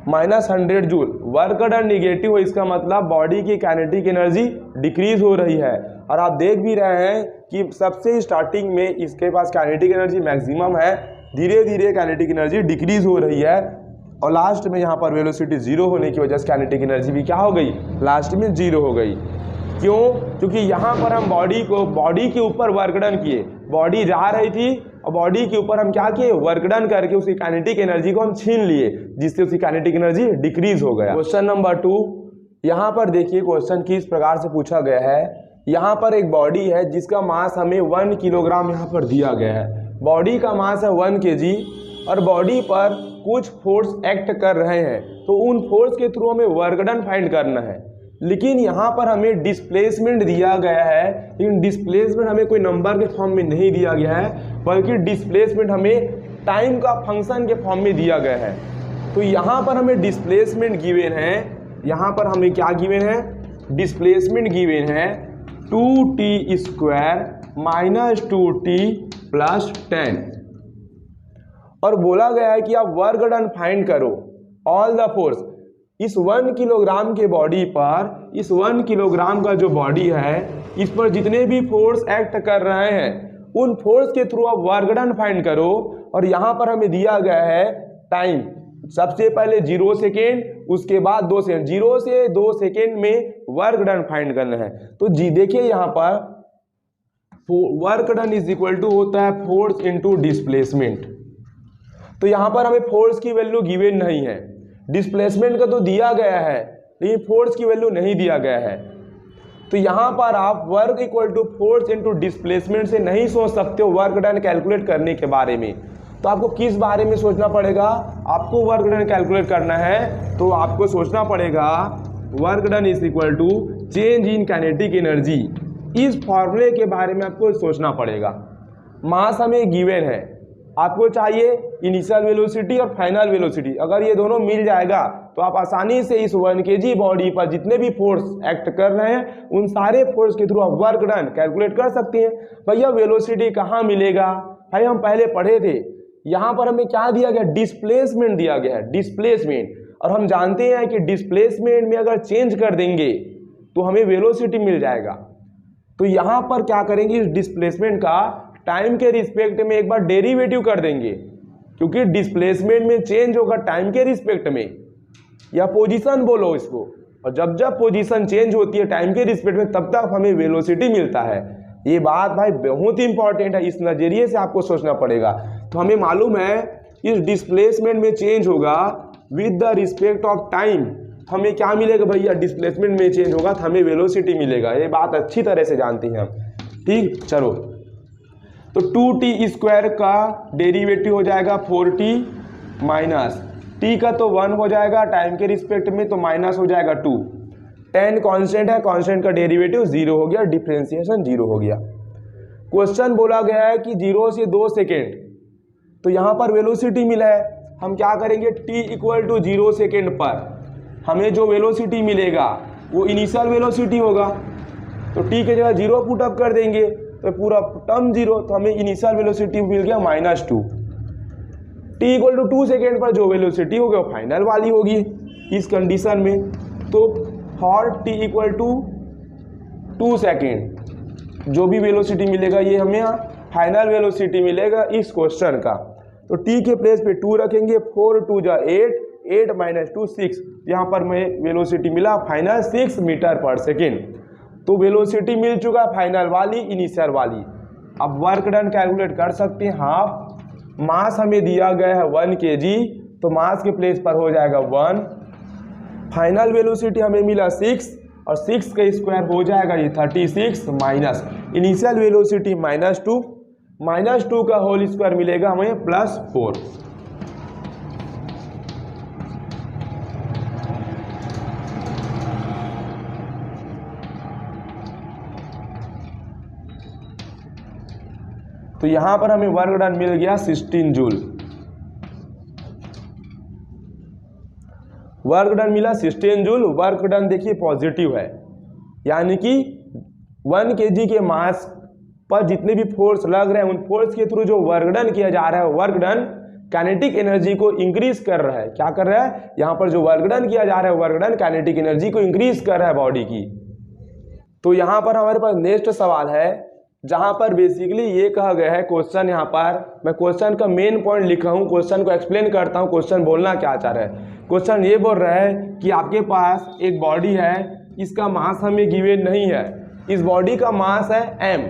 minus 100 joule, work done negative है, इसका मतलब बॉडी की काइनेटिक एनर्जी डिक्रीज हो रही है। और आप देख भी रहे हैं कि सबसे स्टार्टिंग में इसके पास काइनेटिक एनर्जी मैक्सिमम है, धीरे धीरे काइनेटिक एनर्जी डिक्रीज हो रही है, और लास्ट में यहाँ पर वेलोसिटी 0 होने की वजह से काइनेटिक एनर्जी भी क्या हो गई, लास्ट में 0 हो गई। क्यों? क्योंकि यहाँ पर हम बॉडी के ऊपर वर्क डन किए, बॉडी जा रही थी और बॉडी के ऊपर हम क्या किए, वर्क डन करके उसकी काइनेटिक एनर्जी को हम छीन लिए, जिससे उसकी काइनेटिक एनर्जी डिक्रीज हो गया। क्वेश्चन नंबर 2, यहाँ पर देखिए क्वेश्चन किस प्रकार से पूछा गया है। यहाँ पर एक बॉडी है जिसका मास हमें 1 किलोग्राम यहाँ पर दिया गया है। बॉडी का मास है 1 kg और बॉडी पर कुछ फोर्स एक्ट कर रहे हैं, तो उन फोर्स के थ्रू हमें वर्क डन फाइंड करना है। लेकिन यहाँ पर हमें डिस्प्लेसमेंट दिया गया है, लेकिन डिस्प्लेसमेंट हमें कोई नंबर के फॉर्म में नहीं दिया गया है, बल्कि डिस्प्लेसमेंट हमें टाइम का फंक्शन के फॉर्म में दिया गया है। तो यहाँ पर हमें डिस्प्लेसमेंट गिवन है, यहाँ पर हमें क्या गिवन है, डिस्प्लेसमेंट गिवन है 2t square minus 2t plus 10, और बोला गया है कि आप वर्क डन फाइंड करो ऑल द फोर्स। इस 1 किलोग्राम के बॉडी पर, इस 1 किलोग्राम का जो बॉडी है, इस पर जितने भी फोर्स एक्ट कर रहे हैं उन फोर्स के थ्रू आप वर्क डन फाइंड करो। और यहाँ पर हमें दिया गया है टाइम, सबसे पहले 0 सेकेंड, उसके बाद 2 सेकेंड, 0 से 2 सेकेंड में वर्क डन फाइंड करना है। तो जी देखिए यहाँ पर work done is equal to होता है फोर्स इनटू डिस्प्लेसमेंट। तो यहाँ पर हमें फोर्स की वैल्यू गिवन नहीं है, डिस्प्लेसमेंट का तो दिया गया है लेकिन फोर्स की वैल्यू नहीं दिया गया है। तो यहाँ पर आप work equal to force into displacement से नहीं सोच सकते हो वर्क डन कैलकुलेट करने के बारे में। तो आपको किस बारे में सोचना पड़ेगा, आपको वर्क डन कैलकुलेट करना है तो आपको सोचना पड़ेगा work done is equal to change in kinetic energy. इस फॉर्मूले के बारे में आपको सोचना पड़ेगा। मास हमें गिवन है, आपको चाहिए इनिशियल वेलोसिटी और फाइनल वेलोसिटी। अगर ये दोनों मिल जाएगा तो आप आसानी से इस 1 kg बॉडी पर जितने भी फोर्स एक्ट कर रहे हैं उन सारे फोर्स के थ्रू आप वर्क डन कैलकुलेट कर सकते हैं। भैया वेलोसिटी कहाँ मिलेगा, भाई हम पहले पढ़े थे, यहाँ पर हमें क्या दिया गया, डिस्प्लेसमेंट दिया गया है, डिस्प्लेसमेंट। और हम जानते हैं कि डिस्प्लेसमेंट में अगर चेंज कर देंगे तो हमें वेलोसिटी मिल जाएगा। तो यहाँ पर क्या करेंगे, इस डिस्प्लेसमेंट का टाइम के रिस्पेक्ट में एक बार डेरिवेटिव कर देंगे, क्योंकि डिस्प्लेसमेंट में चेंज होगा टाइम के रिस्पेक्ट में, या पोजीशन बोलो इसको, और जब जब पोजीशन चेंज होती है टाइम के रिस्पेक्ट में तब तक हमें वेलोसिटी मिलता है। ये बात भाई बहुत ही इंपॉर्टेंट है, इस नज़रिए से आपको सोचना पड़ेगा। तो हमें मालूम है इस डिस्प्लेसमेंट में चेंज होगा with the respect of time, हमें क्या मिलेगा भैया, डिस्प्लेसमेंट में चेंज होगा तो हमें वेलोसिटी मिलेगा। ये बात अच्छी तरह से जानते हैं हम, ठीक। चलो तो 2t² का डेरिवेटिव हो जाएगा 4t माइनस t का तो 1 हो जाएगा टाइम के रिस्पेक्ट में, तो माइनस हो जाएगा 2। 10 कांस्टेंट है, कांस्टेंट का डेरिवेटिव 0 हो गया, डिफरेंशिएशन 0 हो गया। क्वेश्चन बोला गया है कि 0 से 2 सेकेंड, तो यहाँ पर वेलोसिटी मिला है, हम क्या करेंगे, t = 0 सेकेंड पर हमें जो वेलोसिटी मिलेगा वो इनिशियल वेलोसिटी होगा, तो t की जगह 0 पुट अप कर देंगे तो पूरा टर्म 0, तो हमें इनिशियल वेलोसिटी मिल गया -2। t = 2 सेकेंड पर जो वेलोसिटी होगी वो फाइनल वाली होगी इस कंडीशन में। तो फॉर t = 2 सेकेंड जो भी वेलोसिटी मिलेगा ये हमें फाइनल वेलोसिटी मिलेगा इस क्वेश्चन का। तो t के प्लेस पे 2 रखेंगे, 4 2 जा 8, 8 - 2 6, यहाँ पर मैं वेलोसिटी मिला फाइनल 6 मीटर पर सेकेंड। तो वेलोसिटी मिल चुका फाइनल वाली इनिशियल वाली। अब वर्क डन कैलकुलेट कर सकते हैं। हाफ मास हमें दिया गया है 1 kg, तो मास के प्लेस पर हो जाएगा 1। फाइनल वेलोसिटी हमें मिला 6 और 6 का स्क्वायर हो जाएगा ये 36 माइनस इनिशियल वेलोसिटी -2, -2 का होल स्क्वायर मिलेगा हमें +4। तो यहां पर हमें वर्क डन मिल गया 16 जूल। वर्क डन मिला 16 जूल। वर्क डन देखिए पॉजिटिव है, यानी कि 1 kg के मास पर जितने भी फोर्स लग रहे हैं उन फोर्स के थ्रू जो वर्क डन किया जा रहा है, वर्क डन काइनेटिक एनर्जी को इंक्रीज कर रहा है। क्या कर रहा है, यहाँ पर जो वर्क डन किया जा रहा है वर्क डन काइनेटिक एनर्जी को इंक्रीज कर रहा है बॉडी की। तो यहाँ पर हमारे पास नेक्स्ट सवाल है जहाँ पर बेसिकली ये कहा गया है, क्वेश्चन यहाँ पर मैं क्वेश्चन का मेन पॉइंट लिखा हूँ, क्वेश्चन को एक्सप्लेन करता हूँ क्वेश्चन बोलना क्या चाह रहा है। क्वेश्चन ये बोल रहा है कि आपके पास एक बॉडी है, इसका मास हमें गिवन नहीं है, इस बॉडी का मास है m,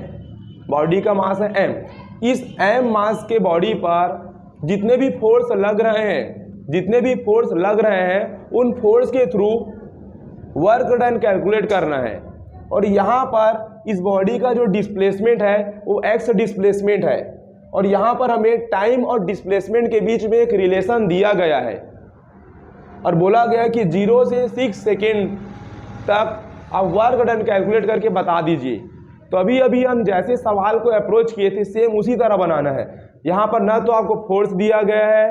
बॉडी का मास है m। इस m मास के बॉडी पर जितने भी फोर्स लग रहे हैं, जितने भी फोर्स लग रहे हैं उन फोर्स के थ्रू वर्क डन कैलकुलेट करना है। और यहाँ पर इस बॉडी का जो डिस्प्लेसमेंट है वो x डिस्प्लेसमेंट है, और यहाँ पर हमें टाइम और डिस्प्लेसमेंट के बीच में एक रिलेशन दिया गया है और बोला गया कि 0 से 6 सेकेंड तक आप वर्क डन कैलकुलेट करके बता दीजिए। तो अभी अभी हम जैसे सवाल को अप्रोच किए थे सेम उसी तरह बनाना है। यहाँ पर ना तो आपको फोर्स दिया गया है,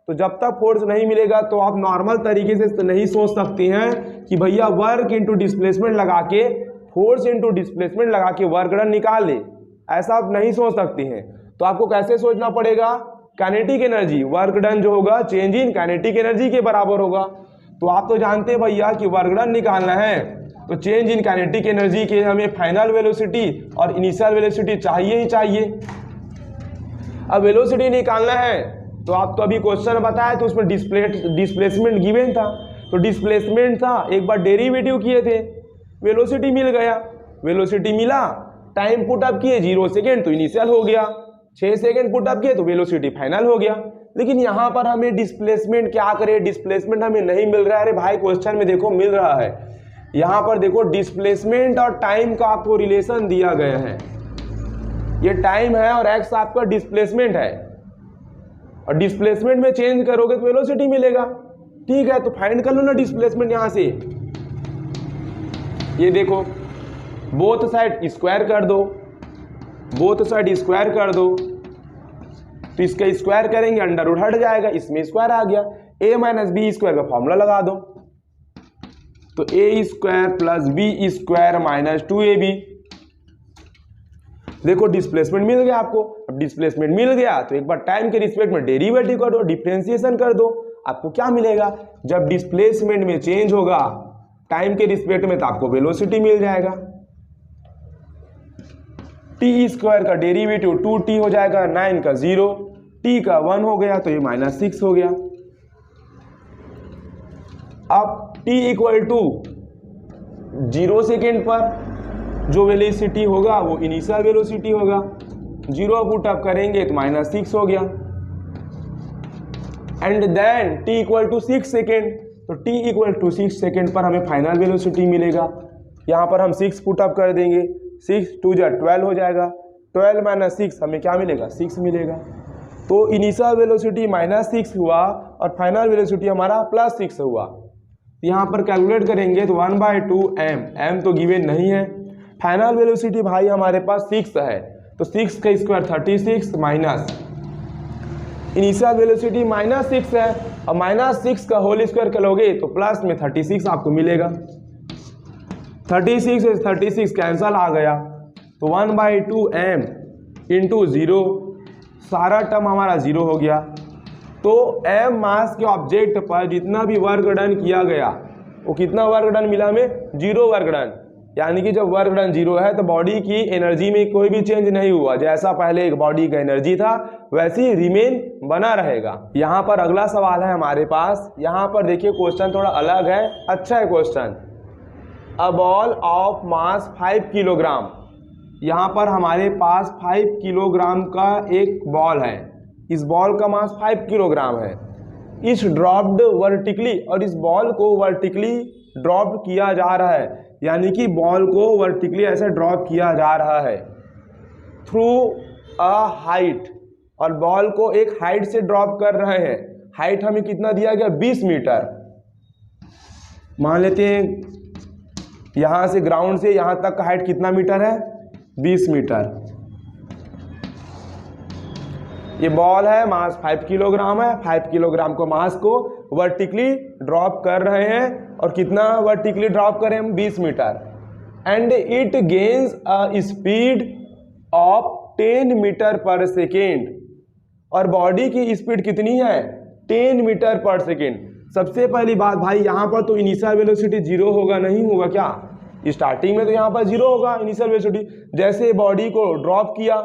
तो जब तक फोर्स नहीं मिलेगा तो आप नॉर्मल तरीके से नहीं सोच सकते हैं कि भैया वर्क इंटू डिस्प्लेसमेंट लगा के, फोर्स इंटू डिस्प्लेसमेंट लगा के वर्क डन निकाल ले, ऐसा आप नहीं सोच सकते हैं। तो आपको कैसे सोचना पड़ेगा, काइनेटिक एनर्जी, वर्क डन जो होगा चेंज इन काइनेटिक एनर्जी के बराबर होगा। तो आप तो जानते हैं भैया कि वर्क डन निकालना है तो चेंज इन काइनेटिक एनर्जी के हमें फाइनल वेलोसिटी और इनिशियल वेलोसिटी चाहिए ही चाहिए। अब वेलोसिटी निकालना है तो आप तो अभी क्वेश्चन बताया तो उसमें डिस्प्लेसमेंट गिवन था, तो डिस्प्लेसमेंट था, एक बार डेरिवेटिव किए थे, वेलोसिटी मिल गया, वेलोसिटी मिला, टाइम पुट अप किए 0 सेकेंड तो इनिशियल हो गया, 6 सेकेंड पुट अप किए तो वेलोसिटी फाइनल हो गया। लेकिन यहाँ पर हमें डिस्प्लेसमेंट क्या करें, डिस्प्लेसमेंट हमें नहीं मिल रहा है। अरे भाई क्वेश्चन में देखो मिल रहा है, यहाँ पर देखो डिस्प्लेसमेंट और टाइम का आपको रिलेशन दिया गया है, ये टाइम है और x आपका डिस्प्लेसमेंट है, और डिस्प्लेसमेंट में चेंज करोगे तो वेलोसिटी मिलेगा। ठीक है, तो फाइंड कर लो ना डिस्प्लेसमेंट यहाँ से। ये देखो बोथ साइड स्क्वायर कर दो, बोथ साइड स्क्वायर कर दो, तो इसका स्क्वायर करेंगे अंडर रूट हट जाएगा, इसमें स्क्वायर आ गया, a माइनस बी स्क्वायर का फॉर्मूला लगा दो, तो a square plus b square minus 2ab। देखो डिस्प्लेसमेंट मिल गया आपको। अब डिस्प्लेसमेंट मिल गया तो एक बार टाइम के रिस्पेक्ट में डेरिवेटिव कर दो, डिफरेंशिएशन कर दो, आपको क्या मिलेगा, जब डिस्प्लेसमेंट में चेंज होगा टाइम के रिस्पेक्ट में तो आपको वेलोसिटी मिल जाएगा। टी स्क्वायर का डेरिवेटिव 2t हो जाएगा, 9 का 0, t का 1 हो गया तो ये -6 हो गया। अब t इक्वल टू 0 सेकेंड पर जो वेलोसिटी होगा वो इनिशियल वेलोसिटी होगा। 0 पुट अप करेंगे तो -6 हो गया। And then t equal to 6 second, तो t इक्वल टू 6 सेकेंड पर हमें फाइनल वेलोसिटी मिलेगा। यहाँ पर हम 6 पुट अप कर देंगे, 6 2 जा 12 हो जाएगा, 12 माइनस 6 हमें क्या मिलेगा, 6 मिलेगा। तो इनिशियल वेलोसिटी -6 हुआ और फाइनल वेलोसिटी हमारा +6 हुआ। यहाँ पर कैलकुलेट करेंगे तो 1/2 m तो गिवन नहीं है। फाइनल वेलोसिटी भाई हमारे पास 6 है, तो 6 का स्क्वायर 36 माइनस इनिशियल वेलोसिटी -6 है और -6 का होल स्क्वायर करोगे तो प्लस में 36 आपको मिलेगा। 36 से 36 कैंसल आ गया, तो 1/2 m इंटू 0, सारा टर्म हमारा 0 हो गया। तो m मास के ऑब्जेक्ट पर जितना भी वर्क डन किया गया वो कितना वर्क डन मिला हमें, 0 वर्क डन। यानी कि जब वर्क डन 0 है तो बॉडी की एनर्जी में कोई भी चेंज नहीं हुआ, जैसा पहले एक बॉडी का एनर्जी था वैसे ही रिमेन बना रहेगा। यहाँ पर अगला सवाल है हमारे पास, यहाँ पर देखिए क्वेश्चन थोड़ा अलग है, अच्छा है question. A ball of mass 5 kilogram, यहाँ पर हमारे पास 5 किलोग्राम का एक बॉल है, इस बॉल का मास 5 किलोग्राम है। इस ड्रॉप्ड वर्टिकली, और इस बॉल को वर्टिकली ड्रॉप किया जा रहा है, यानी कि बॉल को वर्टिकली ऐसे ड्रॉप किया जा रहा है थ्रू अ हाइट, और बॉल को एक हाइट से ड्रॉप कर रहे हैं। हाइट हमें कितना दिया गया, 20 मीटर। मान लेते हैं यहाँ से ग्राउंड से यहाँ तक का हाइट कितना मीटर है, 20 मीटर। ये बॉल है, मास 5 किलोग्राम है, 5 किलोग्राम को मास को वर्टिकली ड्रॉप कर रहे हैं, और कितना वर्टिकली ड्रॉप करें हम, 20 metre. And it gains a speed of 10 metre per second, और बॉडी की स्पीड कितनी है, 10 मीटर पर सेकेंड। सबसे पहली बात भाई, यहाँ पर तो इनिशियल वेलोसिटी 0 होगा, नहीं होगा क्या, स्टार्टिंग में तो यहाँ पर 0 होगा इनिशियल वेलोसिटी। जैसे बॉडी को ड्रॉप किया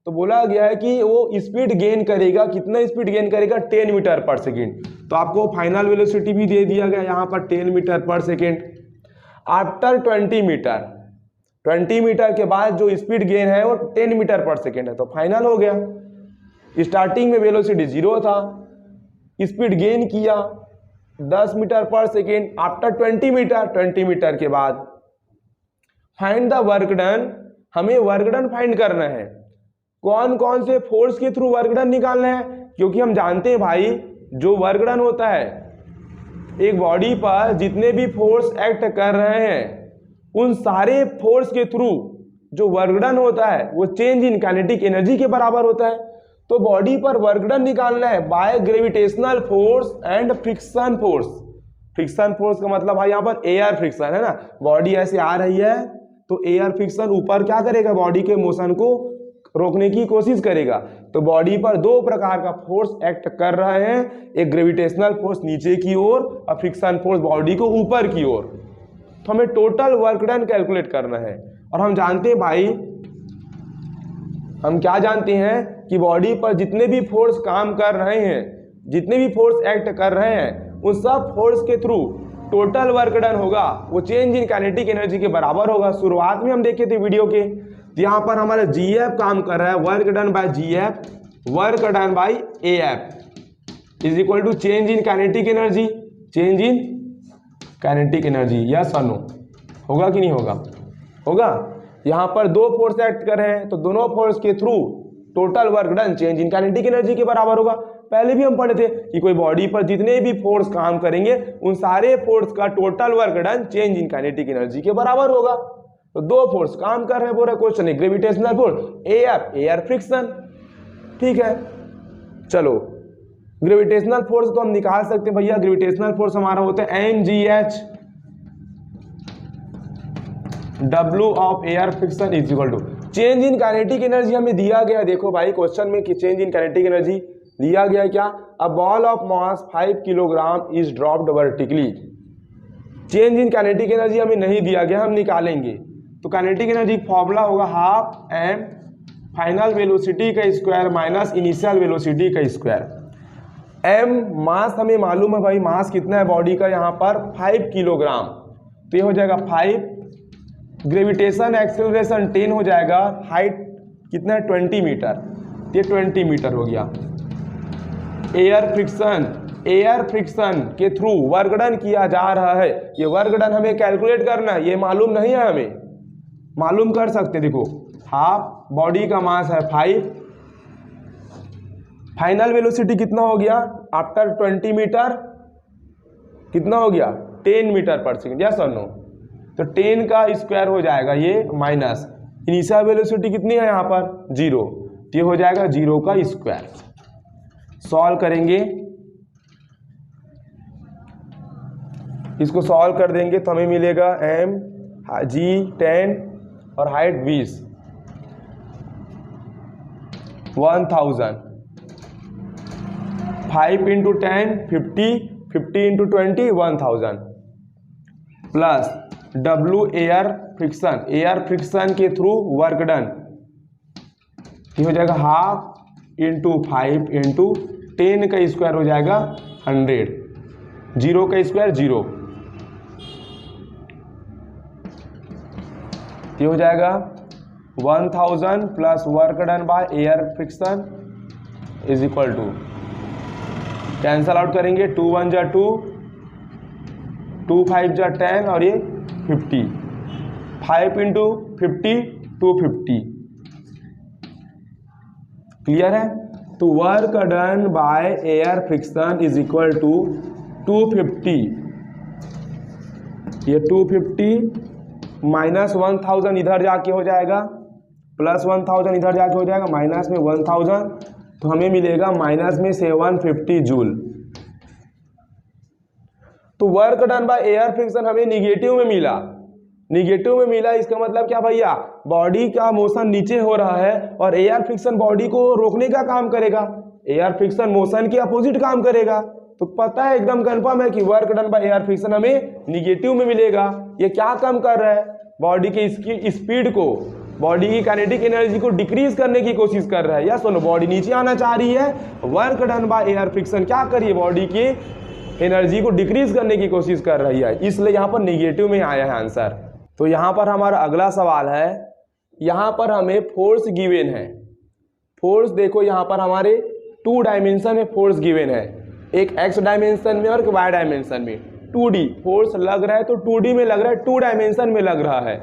तो बोला गया है कि वो स्पीड गेन करेगा, कितना स्पीड गेन करेगा, 10 मीटर पर सेकेंड। तो आपको फाइनल वेलोसिटी भी दे दिया गया यहाँ पर 10 metre per second. After 20 metre, 20 metre के बाद जो स्पीड गेन है वो 10 मीटर पर सेकेंड है, तो फाइनल हो गया। स्टार्टिंग में वेलोसिटी 0 था, स्पीड गेन किया 10 metre per second after 20 metre, 20 metre के बाद फाइंड द वर्क डन, हमें वर्क डन फाइंड करना है। कौन कौन से फोर्स के थ्रू वर्क डन निकालना है, क्योंकि हम जानते हैं भाई जो वर्क डन होता है, एक बॉडी पर जितने भी फोर्स एक्ट कर रहे हैं उन सारे फोर्स के थ्रू जो वर्क डन होता है वो चेंज इन काइनेटिक एनर्जी के बराबर होता है। तो बॉडी पर वर्क डन निकालना है by gravitational force and friction force. Friction force का मतलब भाई यहाँ पर एयर फ्रिक्शन है ना, बॉडी ऐसे आ रही है तो एयर फ्रिक्शन ऊपर क्या करेगा, बॉडी के मोशन को रोकने की कोशिश करेगा। तो बॉडी पर 2 प्रकार का फोर्स एक्ट कर रहे हैं, एक ग्रेविटेशनल फोर्स नीचे की ओर और फ्रिक्शन फोर्स बॉडी को ऊपर की ओर। तो हमें टोटल वर्क डन कैलकुलेट करना है, और हम जानते हैं भाई, हम क्या जानते हैं कि बॉडी पर जितने भी फोर्स काम कर रहे हैं, जितने भी फोर्स एक्ट कर रहे हैं, उन सब फोर्स के थ्रू टोटल वर्क डन होगा वो चेंज इन काइनेटिक एनर्जी के बराबर होगा। शुरुआत में हम देखे थे वीडियो के, यहाँ पर हमारा GF काम कर रहा है, work done by GF, work done by AF is equal to change in kinetic energy, change in kinetic energy. Yes और नो, होगा कि नहीं होगा, होगा। यहाँ पर 2 फोर्स एक्ट कर रहे हैं तो दोनों फोर्स के through total work done change in kinetic energy के बराबर होगा। पहले भी हम पढ़े थे कि कोई बॉडी पर जितने भी फोर्स काम करेंगे उन सारे फोर्स का total work done change in kinetic energy के बराबर होगा। तो 2 फोर्स काम कर रहे हैं, पूरा क्वेश्चन है gravitational force, AF air friction, ठीक है। चलो ग्रेविटेशनल फोर्स तो हम निकाल सकते हैं भैया, ग्रेविटेशनल फोर्स हमारा होता है mgh W of air friction is equal to change in kinetic energy हमें दिया गया। देखो भाई क्वेश्चन में कि चेंज इन काइनेटिक एनर्जी दिया गया है क्या, a ball of mass 5 kilogram is dropped vertically. Change in kinetic energy हमें नहीं दिया गया, हम निकालेंगे। तो काइनेटिक एनर्जी फॉर्मूला होगा हाफ एम फाइनल वेलोसिटी का स्क्वायर माइनस इनिशियल वेलोसिटी का स्क्वायर। एम मास हमें मालूम है भाई, मास कितना है बॉडी का यहाँ पर 5 किलोग्राम, तो ये हो जाएगा 5 ग्रेविटेशन एक्सेलरेशन 10 हो जाएगा, हाइट कितना है 20 मीटर, ये 20 मीटर हो गया। एयर फ्रिक्शन के थ्रू वर्क डन किया जा रहा है, ये वर्क डन हमें कैलकुलेट करना है, ये मालूम नहीं है हमें, मालूम कर सकते। देखो हाफ, बॉडी का मास है 5, फाइनल वेलोसिटी कितना हो गया आफ्टर 20 मीटर, कितना हो गया 10 मीटर पर सेकेंड, यस और नो। तो 10 का स्क्वायर हो जाएगा ये माइनस इनिशियल वेलोसिटी कितनी है यहाँ पर 0, ये हो जाएगा 0 का स्क्वायर। सॉल्व करेंगे, इसको सॉल्व कर देंगे तो हमें मिलेगा mg 10 और height 20, 1000, 5 into 10 50, 50 into 20 1000 plus W air friction के थ्रू वर्क डन, ये हो जाएगा हाफ इंटू 5 इंटू 10 का स्क्वायर हो जाएगा 100, 0 का स्क्वायर 0, ये हो जाएगा 1000 plus work done by air friction is equal to, cancel out करेंगे 2 1 जा 2, 2 5 जा 10 और ये 50, 5 इंटू 50 250, क्लियर है। तो work done by air friction is equal to 250, ये 250 माइनस 1000 इधर जाके हो जाएगा, प्लस 1000 इधर जाके हो जाएगा, माइनस में 1000, तो हमें मिलेगा माइनस में 750 जूल। तो work done by air friction हमें निगेटिव में मिला, इसका मतलब क्या भैया, बॉडी का मोशन नीचे हो रहा है और एयर फ्रिक्शन बॉडी को रोकने का काम करेगा, एयर फ्रिक्शन मोशन के अपोजिट काम करेगा। तो पता है एकदम कंफर्म है कि work done by air friction हमें निगेटिव में मिलेगा। ये क्या कम कर रहा है, बॉडी की स्पीड को, बॉडी की काइनेटिक एनर्जी को डिक्रीज करने की कोशिश कर रहा है। या सुनो, बॉडी नीचे आना चाह रही है, work done by air friction क्या करिए, बॉडी की एनर्जी को डिक्रीज करने की कोशिश कर रही है, इसलिए यहाँ पर निगेटिव में आया है आंसर। तो यहाँ पर हमारा अगला सवाल है, यहाँ पर हमें फोर्स गिवन है, फोर्स देखो यहाँ पर हमारे 2 डायमेंशन में फोर्स गिवन है, एक x डायमेंशन में और एक y डायमेंशन में। 2D फोर्स लग रहा है तो 2D में लग रहा है, 2 डायमेंशन में लग रहा है।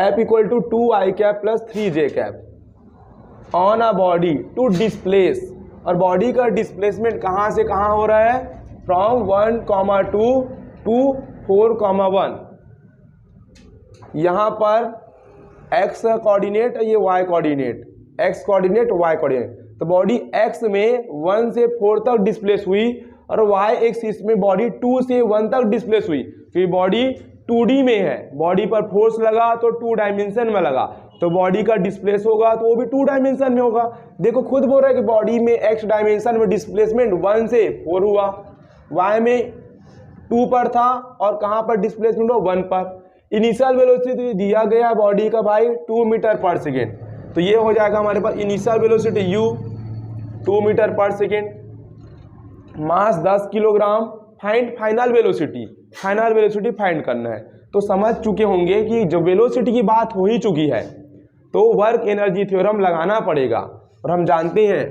F equal to 2i cap plus 3j cap on a body to displace, और बॉडी का डिस्प्लेसमेंट कहाँ से कहाँ हो रहा है, फ्रॉम 1,2 टू 4,1। यहाँ पर x कोऑर्डिनेट, ये y coordinate, x coordinate y coordinate. तो बॉडी x में 1 से 4 तक डिस्प्लेस हुई और y एक्सिस में बॉडी 2 से 1 तक डिस्प्लेस हुई, क्योंकि बॉडी 2D में है, बॉडी पर फोर्स लगा तो 2 डायमेंशन में लगा, तो बॉडी का डिस्प्लेस होगा तो वो भी 2 डायमेंशन में होगा। देखो खुद बोल रहा है कि बॉडी में x डायमेंशन में डिस्प्लेसमेंट 1 से 4 हुआ, y में 2 पर था और कहाँ पर डिस्प्लेसमेंट हुआ 1 पर। इनिशियल वेलोसिटी दिया गया बॉडी का भाई 2 मीटर पर सेकेंड, तो ये हो जाएगा हमारे पास initial velocity u 2 metre per second, मास 10 किलोग्राम, फाइनल वेलोसिटी फाइंड करना है। तो समझ चुके होंगे कि जब वेलोसिटी की बात हो ही चुकी है तो वर्क एनर्जी थ्योरम लगाना पड़ेगा, और हम जानते हैं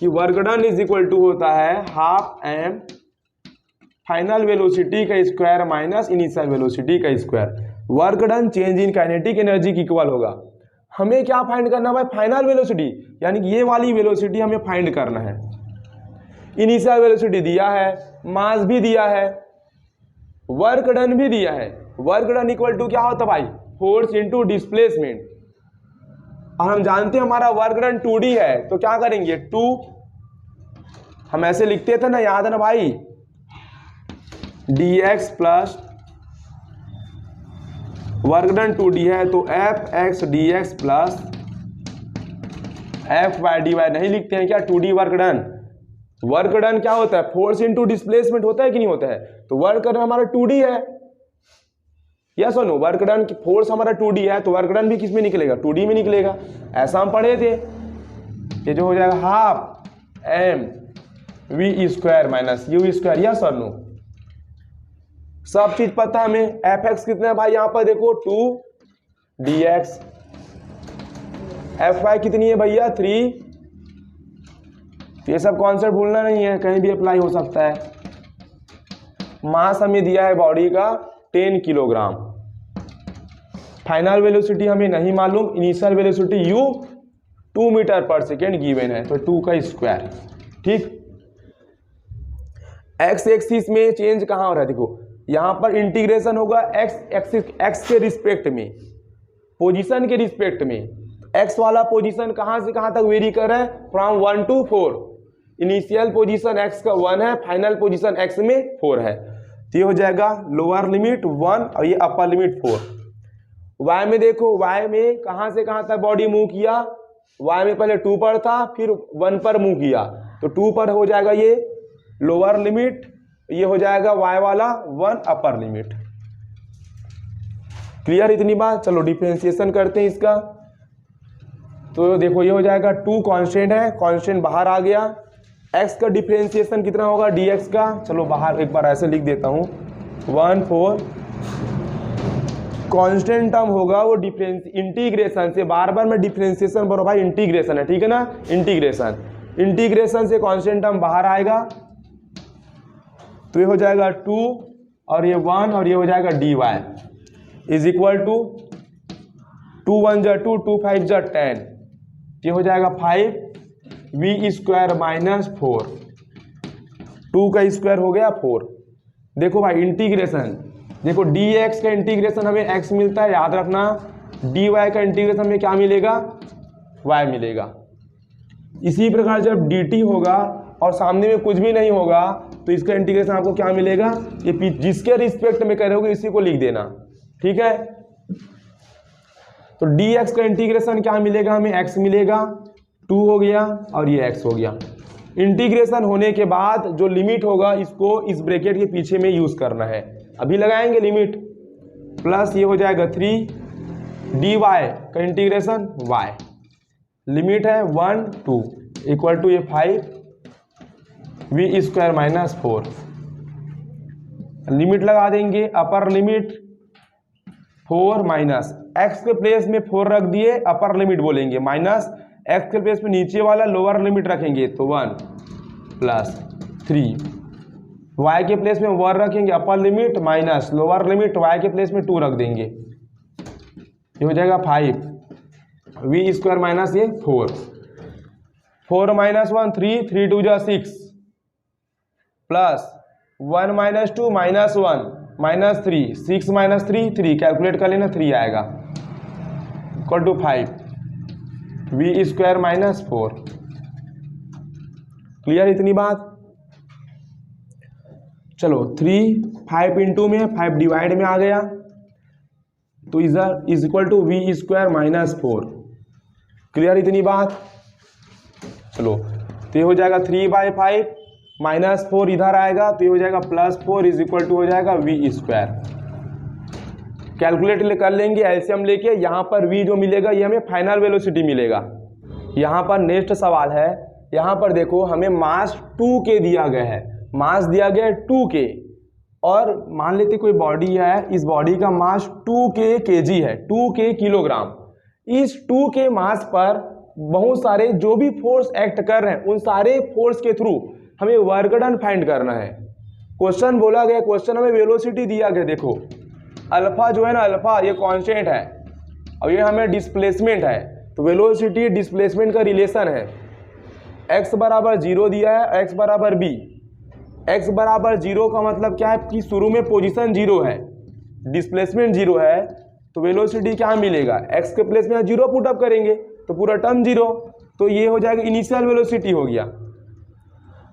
कि work done is equal to होता है हाफ m फाइनल वेलोसिटी का स्क्वायर माइनस इनिशियल वेलोसिटी का square. Work done change in kinetic energy की इक्वल होगा। हमें क्या फाइंड करना है, फाइनल वेलोसिटी, यानी कि ये वाली वेलोसिटी हमें फाइंड करना है। इनिशियल वेलोसिटी दिया है, मास भी दिया है, वर्क डन भी दिया है। वर्क डन इक्वल टू क्या होता है भाई, फोर्स इनटू डिस्प्लेसमेंट, और हम जानते हैं हमारा वर्क डन 2D है, तो क्या करेंगे 2, हम ऐसे लिखते थे ना, याद है ना भाई, dx plus work done 2D है तो fx dx plus fy dy नहीं लिखते हैं क्या 2D work done. Work done क्या होता है, फोर्स इनटू डिस्प्लेसमेंट होता है कि नहीं होता है, तो वर्क डन हमारा 2D है। यस और नो, वर्क डन की फोर्स हमारा 2D है तो वर्क डन भी किस में निकलेगा, 2D में निकलेगा। ऐसा हम पढ़े थे, ये जो हो जाएगा half m v square minus u square. Yes और नो, सब चीज पता है हमें। एफ एक्स कितना है भाई, यहाँ पर देखो 2 dx। एफ वाई कितनी है भैया 3। ये सब कॉन्सेप्ट भूलना नहीं है, कहीं भी अप्लाई हो सकता है। मास हमें दिया है बॉडी का 10 किलोग्राम। फाइनल वेलोसिटी हमें नहीं मालूम, initial velocity u 2 metre per second given है, तो 2 का स्क्वायर। ठीक, एक्स एक्सिस में चेंज कहाँ हो रहा है, देखो यहाँ पर इंटीग्रेशन होगा एक्स के रिस्पेक्ट में, पोजीशन के रिस्पेक्ट में। एक्स वाला पोजीशन कहाँ से कहाँ तक वेरी कर रहा है, from 1 to 4। Initial position x का 1 है, फाइनल पोजीशन एक्स में 4 है, तो ये हो जाएगा लोअर लिमिट 1 और ये अपर लिमिट 4। वाई में देखो, वाई में कहाँ से कहाँ तक बॉडी मूव किया, वाई में पहले 2 पर था, फिर 1 पर मूव किया, तो 2 पर हो जाएगा ये लोअर लिमिट, ये हो जाएगा वाई वाला 1 अपर लिमिट। क्लियर इतनी बात। चलो डिफरेंशिएशन करते हैं इसका। तो देखो ये हो जाएगा 2 कांस्टेंट है, कांस्टेंट बाहर आ गया। x का डिफरेंशिएशन कितना होगा dx का, चलो बाहर एक बार ऐसे लिख देता हूँ 1 4। कांस्टेंट टर्म होगा वो डिफरेंस इंटीग्रेशन से, बार बार मैं डिफरेंशिएशन बोल रहा हूँ भाई, इंटीग्रेशन है, ठीक है ना, इंटीग्रेशन से कांस्टेंट टर्म बाहर आएगा, तो ये हो जाएगा 2 और ये 1 और ये हो जाएगा dy इज इक्वल टू 2 1 जा 2 2 5 जा 10, ये हो जाएगा 5 v स्क्वायर माइनस 4। 2 का स्क्वायर हो गया 4। देखो भाई इंटीग्रेशन, देखो dx का इंटीग्रेशन हमें x मिलता है, याद रखना। dy का इंटीग्रेशन में क्या मिलेगा, y मिलेगा। इसी प्रकार जब dt होगा और सामने में कुछ भी नहीं होगा, तो इसका इंटीग्रेशन आपको क्या मिलेगा, ये जिसके रिस्पेक्ट में करोगे इसी को लिख देना, ठीक है। तो dx का इंटीग्रेशन क्या मिलेगा हमें, x मिलेगा, 2 हो गया और ये x हो गया। इंटीग्रेशन होने के बाद जो लिमिट होगा इसको इस ब्रैकेट के पीछे में यूज करना है। अभी लगाएंगे लिमिट, प्लस ये हो जाएगा 3 dy का इंटीग्रेशन y, लिमिट है 1 2 इक्वल टू ये 5 v स्क्वायर माइनस 4। लिमिट लगा देंगे, अपर लिमिट 4 माइनस x के प्लेस में 4 रख दिए, अपर लिमिट बोलेंगे, माइनस x के प्लेस में नीचे वाला लोअर लिमिट रखेंगे, तो 1 प्लस 3 y के प्लेस में 1 रखेंगे, upper limit minus lower limit y के प्लेस में 2 रख देंगे, ये हो जाएगा 5 v स्क्वायर माइनस ये 4 माइनस 1 3 3 2 जा 6 plus 1 minus 2 minus 1 minus 3 6 minus 3 3 calculate कर लेना, 3 आएगा equal to 5 v square minus 4। Clear इतनी बात। चलो 3 5 इंटू में 5 डिवाइड में आ गया, तो is equal to v square minus 4। Clear इतनी बात। चलो तो ये हो जाएगा 3/5 माइनस 4 इधर आएगा, तो ये हो जाएगा प्लस 4 इज इक्वल टू हो जाएगा v स्क्वायर। कैलकुलेट कर लेंगे एलसीएम लेके, यहाँ पर v जो मिलेगा ये हमें फाइनल वेलोसिटी मिलेगा। यहाँ पर नेक्स्ट सवाल है, यहाँ पर देखो हमें मास 2k दिया गया है, मास दिया गया है 2k, और मान लेते कोई बॉडी है, इस बॉडी का मास 2k kg है, 2k किलोग्राम। इस 2k मास पर बहुत सारे जो भी फोर्स एक्ट कर रहे हैं, उन सारे फोर्स के थ्रू हमें वर्क डन फाइंड करना है। क्वेश्चन बोला गया, क्वेश्चन हमें वेलोसिटी दिया गया, देखो अल्फा जो है ना, अल्फा ये कांस्टेंट है और ये हमें डिस्प्लेसमेंट है, तो वेलोसिटी डिस्प्लेसमेंट का रिलेशन है। x बराबर 0 दिया है, x बराबर b। x बराबर 0 का मतलब क्या है कि शुरू में पोजीशन 0 है, डिस्प्लेसमेंट 0 है, तो वेलोसिटी क्या मिलेगा, x के प्लेस में 0 पुटअप करेंगे तो पूरा टर्म 0, तो ये हो जाएगा इनिशियल वेलोसिटी हो गया।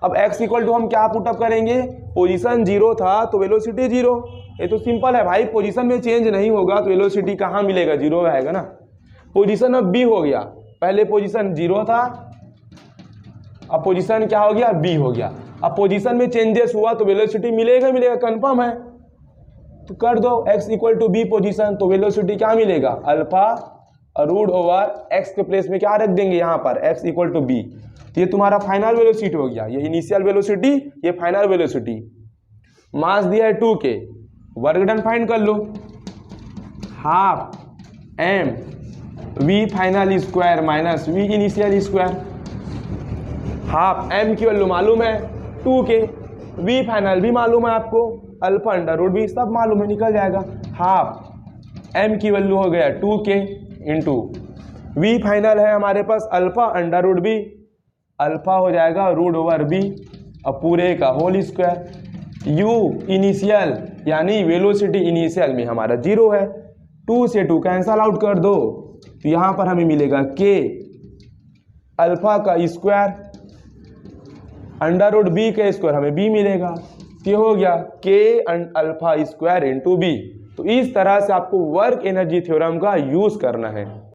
अब x इक्वल टू हम क्या पुटअप करेंगे, पोजीशन 0 था तो वेलोसिटी 0, ये तो सिंपल है भाई, पोजीशन में चेंज नहीं होगा तो वेलोसिटी कहाँ मिलेगा, 0 आएगा ना। पोजीशन अब b हो गया, पहले पोजीशन 0 था, अब पोजीशन क्या हो गया, b हो गया। अब पोजीशन में चेंजेस हुआ तो वेलोसिटी मिलेगा कंफर्म है, तो कर दो x equal to b position, तो वेलोसिटी क्या मिलेगा, अल्फा रूट ओवर x के प्लेस में क्या रख देंगे यहाँ पर, x इक्वल टू b, तो ये तुम्हारा फाइनल वेलोसिटी हो गया। ये इनिशियल वेलोसिटी, ये फाइनल वेलोसिटी। मास दिया है 2k, वर्क डन फाइंड कर लो, half M V final square minus V initial square. Half M की वैल्यू मालूम है 2k, वी फाइनल भी मालूम है आपको, अल्फा अंडर रूट भी सब मालूम है, निकल जाएगा। हाफ एम की वैल्यू हो गया 2k इंटू वी फाइनल है हमारे पास alpha under root B, alpha हो जाएगा रूट ओवर बी और पूरे का होल स्क्वायर। यू इनिशियल यानी वेलोसिटी इनिशियल में हमारा 0 है, 2 से 2 कैंसल आउट कर दो तो यहाँ पर हमें मिलेगा k अल्फा का स्क्वायर अंडर रूट बी का स्क्वायर, हमें b मिलेगा, ये हो गया k alpha square into b. तो इस तरह से आपको वर्क एनर्जी थ्योरम का यूज करना है।